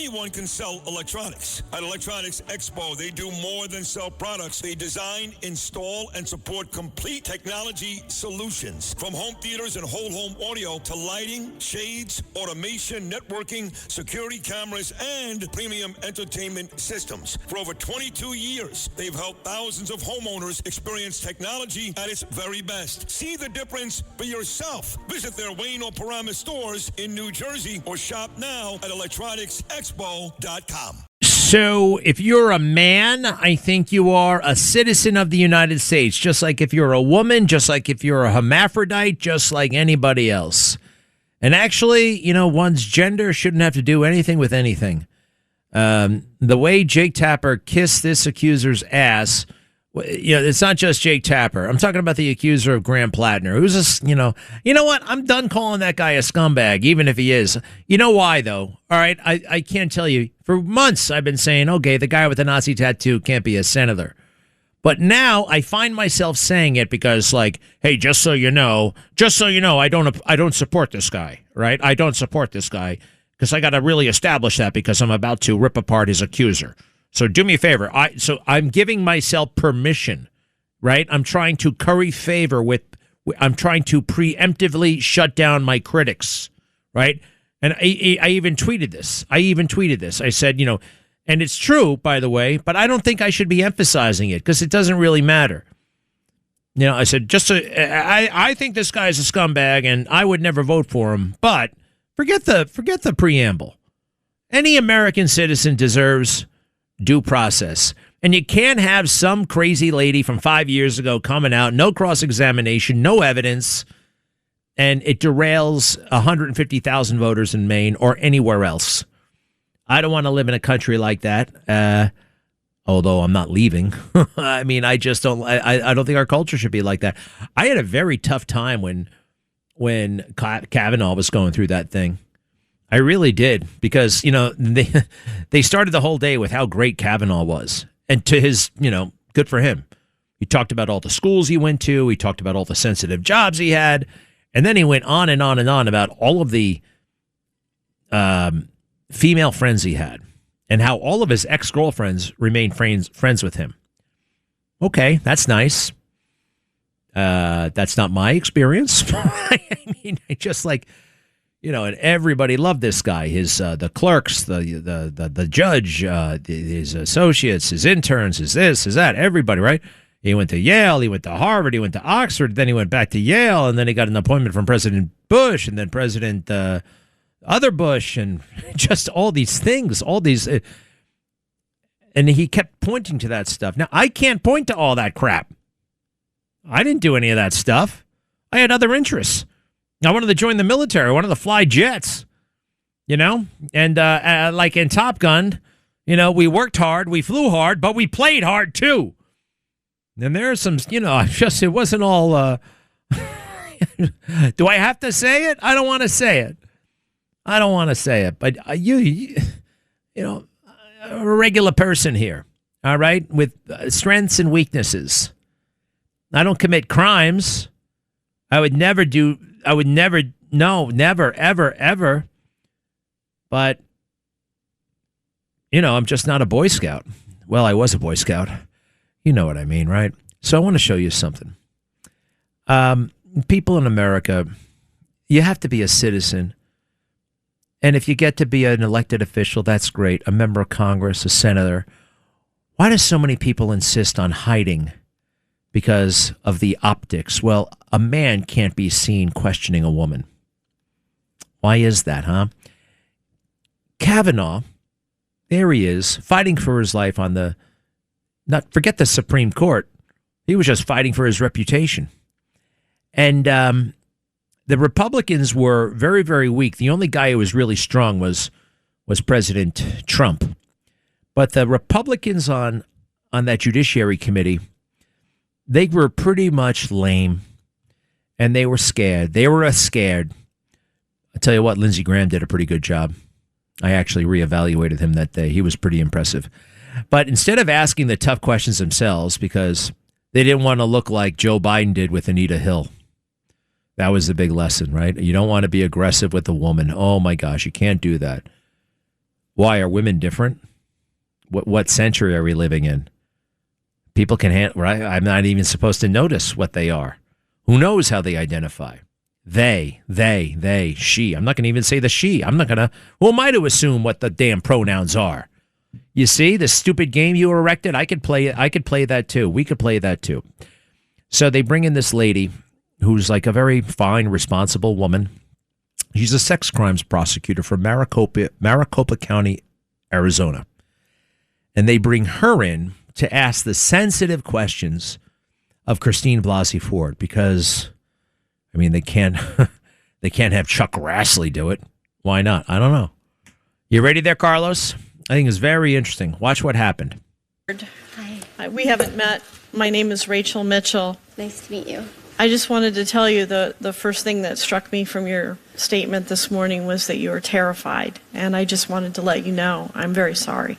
Anyone can sell electronics. At Electronics Expo, they do more than sell products. They design, install, and support complete technology solutions. From home theaters and whole home audio to lighting, shades, automation, networking, security cameras, and premium entertainment systems. For over 22 years, they've helped thousands of homeowners experience technology at its very best. See the difference for yourself. Visit their Wayne or Paramus stores in New Jersey or shop now at electronicsexpo.com. So if you're a man, I think you are a citizen of the United States, just like if you're a woman, just like if you're a hermaphrodite, just like anybody else. And actually, one's gender shouldn't have to do anything with anything. The way Jake Tapper kissed this accuser's ass, it's not just Jake Tapper. I'm talking about the accuser of Graham Platner, who's you know what? I'm done calling that guy a scumbag, even if he is. You know why, though? All right, I can't tell you. For months, I've been saying, okay, the guy with the Nazi tattoo can't be a senator. But now I find myself saying it because, hey, just so you know, I don't support this guy, right? I don't support this guy because I got to really establish that because I'm about to rip apart his accuser. So do me a favor. I'm giving myself permission, right? I'm trying to curry favor I'm trying to preemptively shut down my critics, right? And I even tweeted this. I said, and it's true, by the way, but I don't think I should be emphasizing it because it doesn't really matter. I said, I think this guy's a scumbag and I would never vote for him, but forget the preamble. Any American citizen deserves due process. And you can't have some crazy lady from 5 years ago coming out, no cross-examination, no evidence, and it derails 150,000 voters in Maine or anywhere else. I don't want to live in a country like that, although I'm not leaving. I mean, I just don't. I don't think our culture should be like that. I had a very tough time when Kavanaugh was going through that thing. I really did, because, they started the whole day with how great Kavanaugh was. And to his, good for him. He talked about all the schools he went to. He talked about all the sensitive jobs he had. And then he went on and on and on about all of the female friends he had and how all of his ex-girlfriends remained friends with him. Okay, that's nice. That's not my experience. I mean, I just and everybody loved this guy. His the clerks, the judge, his associates, his interns, his this, his that. Everybody, right? He went to Yale, he went to Harvard, he went to Oxford, then he went back to Yale, and then he got an appointment from President Bush, and then President other Bush, and just all these things, and he kept pointing to that stuff. Now I can't point to all that crap. I didn't do any of that stuff. I had other interests. I wanted to join the military. I wanted to fly jets, and like in Top Gun, we worked hard, we flew hard, but we played hard too. And there are some, it wasn't all, do I have to say it? I don't want to say it. But a regular person here, all right, with strengths and weaknesses. I don't commit crimes. Never, ever, ever. But, I'm just not a Boy Scout. Well, I was a Boy Scout. You know what I mean, right? So I want to show you something. People in America, you have to be a citizen. And if you get to be an elected official, that's great. A member of Congress, a senator. Why do so many people insist on hiding? Because of the optics. Well, a man can't be seen questioning a woman. Why is that, huh? Kavanaugh, there he is, fighting for his life on forget the Supreme Court. He was just fighting for his reputation. And the Republicans were very, very weak. The only guy who was really strong was President Trump. But the Republicans on that Judiciary Committee, they were pretty much lame, and they were scared. They were scared. I tell you what, Lindsey Graham did a pretty good job. I actually reevaluated him that day. He was pretty impressive. But instead of asking the tough questions themselves, because they didn't want to look like Joe Biden did with Anita Hill. That was the big lesson, right? You don't want to be aggressive with a woman. Oh, my gosh, you can't do that. Why are women different? What century are we living in? People can right? I'm not even supposed to notice what they are. Who knows how they identify? They, she. I'm not going to even say the she. I'm not going to. Who am I to assume what the damn pronouns are? You see, the stupid game you erected, I could play it. I could play that too. We could play that too. So they bring in this lady who's like a very fine, responsible woman. She's a sex crimes prosecutor from Maricopa County, Arizona. And they bring her in to ask the sensitive questions of Christine Blasey Ford because, I mean, they can't they can't have Chuck Grassley do it. Why not? I don't know. You ready there, Carlos? I think it's very interesting. Watch what happened. Hi. We haven't met. My name is Rachel Mitchell. Nice to meet you. I just wanted to tell you the first thing that struck me from your statement this morning was that you were terrified. And I just wanted to let you know I'm very sorry.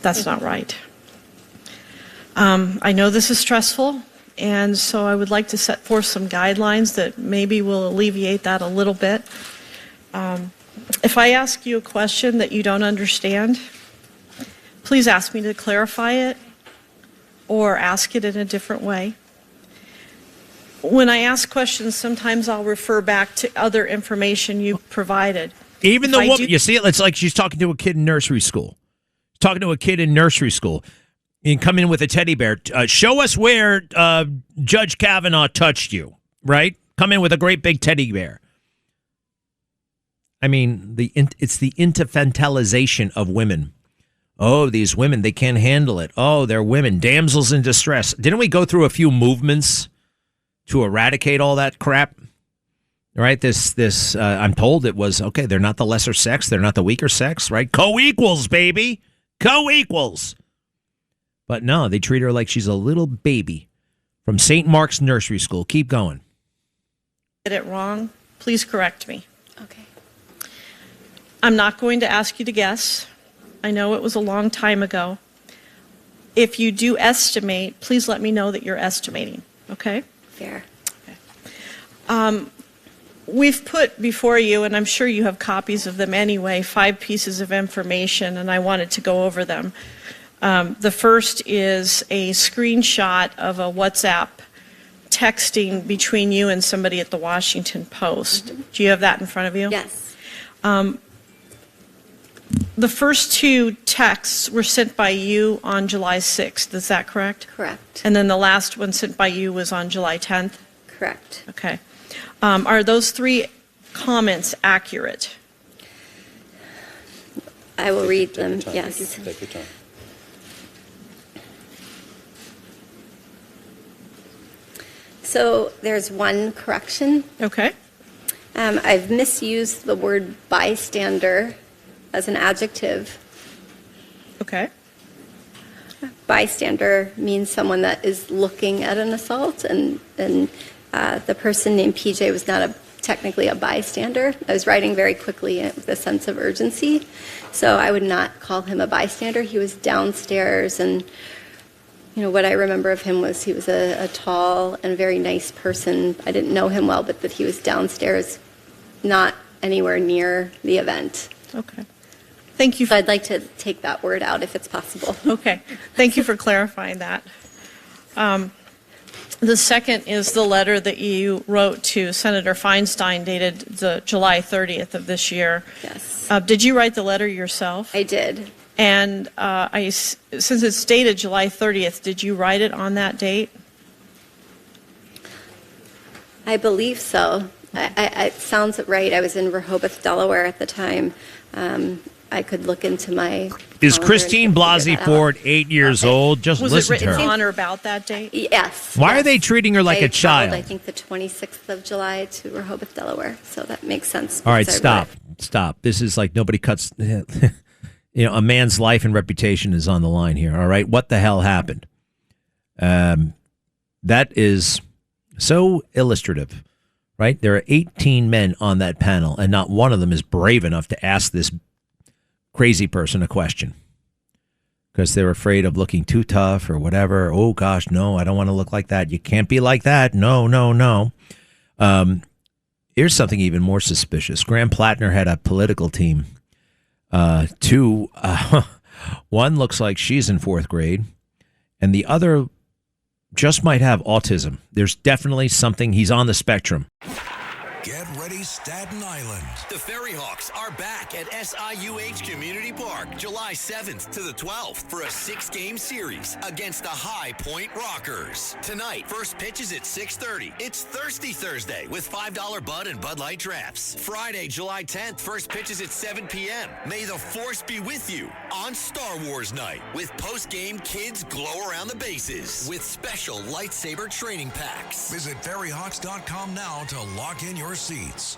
That's not right. I know this is stressful, and so I would like to set forth some guidelines that maybe will alleviate that a little bit. If I ask you a question that you don't understand, please ask me to clarify it or ask it in a different way. When I ask questions, sometimes I'll refer back to other information you provided. Even the woman, you see it? It's like she's talking to a kid in nursery school. Talking to a kid in nursery school. And come in with a teddy bear. Show us where Judge Kavanaugh touched you, right? Come in with a great big teddy bear. I mean, it's the infantilization of women. Oh, these women, they can't handle it. Oh, they're women, damsels in distress. Didn't we go through a few movements to eradicate all that crap? Right? This I'm told it was, okay, they're not the lesser sex. They're not the weaker sex, right? Co-equals, baby. Co-equals. But no, they treat her like she's a little baby from St. Mark's Nursery School. Keep going. Did it wrong? Please correct me. Okay. I'm not going to ask you to guess. I know it was a long time ago. If you do estimate, please let me know that you're estimating. Okay? Fair. Okay. We've put before you, and I'm sure you have copies of them anyway, 5 pieces of information, and I wanted to go over them. The first is a screenshot of a WhatsApp texting between you and somebody at the Washington Post. Mm-hmm. Do you have that in front of you? Yes. The first 2 texts were sent by you on July 6th. Is that correct? Correct. And then the last one sent by you was on July 10th? Correct. Okay. Are those 3 comments accurate? I will read them, yes. Take your time. So there's one correction. Okay. I've misused the word bystander as an adjective. Okay. Bystander means someone that is looking at an assault, and the person named PJ was not technically a bystander. I was writing very quickly with a sense of urgency, so I would not call him a bystander. He was downstairs, and what I remember of him was he was a tall and very nice person. I didn't know him well, but that he was downstairs, not anywhere near the event. Okay. Thank you. So I'd like to take that word out if it's possible. Okay. Thank you for clarifying that. The second is the letter that you wrote to Senator Feinstein dated the July 30th of this year. Yes. Did you write the letter yourself? I did. And since it's dated July 30th, did you write it on that date? I believe so. It sounds right. I was in Rehoboth, Delaware at the time. I could look into my. Is Christine Blasey Ford 8 years old? Just Was listen it to written her. on or about that date? Yes. Why yes. are they treating her like a child? I think the 26th of July to Rehoboth, Delaware. So that makes sense. All right, because stop. This is like nobody cuts. A man's life and reputation is on the line here. All right, what the hell happened? That is so illustrative, right? There are 18 men on that panel, and not one of them is brave enough to ask this crazy person a question because they're afraid of looking too tough or whatever. Oh, gosh, no, I don't want to look like that. You can't be like that. No. Here's something even more suspicious. Graham Platner had a political team Two, one looks like she's in fourth grade, and the other just might have autism. There's definitely something. He's on the spectrum. Get ready, Staten Island. The Ferry Hawks are back at SIUH Community Park July 7th to the 12th for a 6-game series against the High Point Rockers. Tonight, first pitch is at 6:30. It's Thirsty Thursday with $5 Bud and Bud Light Traps. Friday, July 10th, first pitch is at 7 p.m. May the Force be with you on Star Wars Night with post-game kids glow around the bases with special lightsaber training packs. Visit ferryhawks.com now to lock in your seats.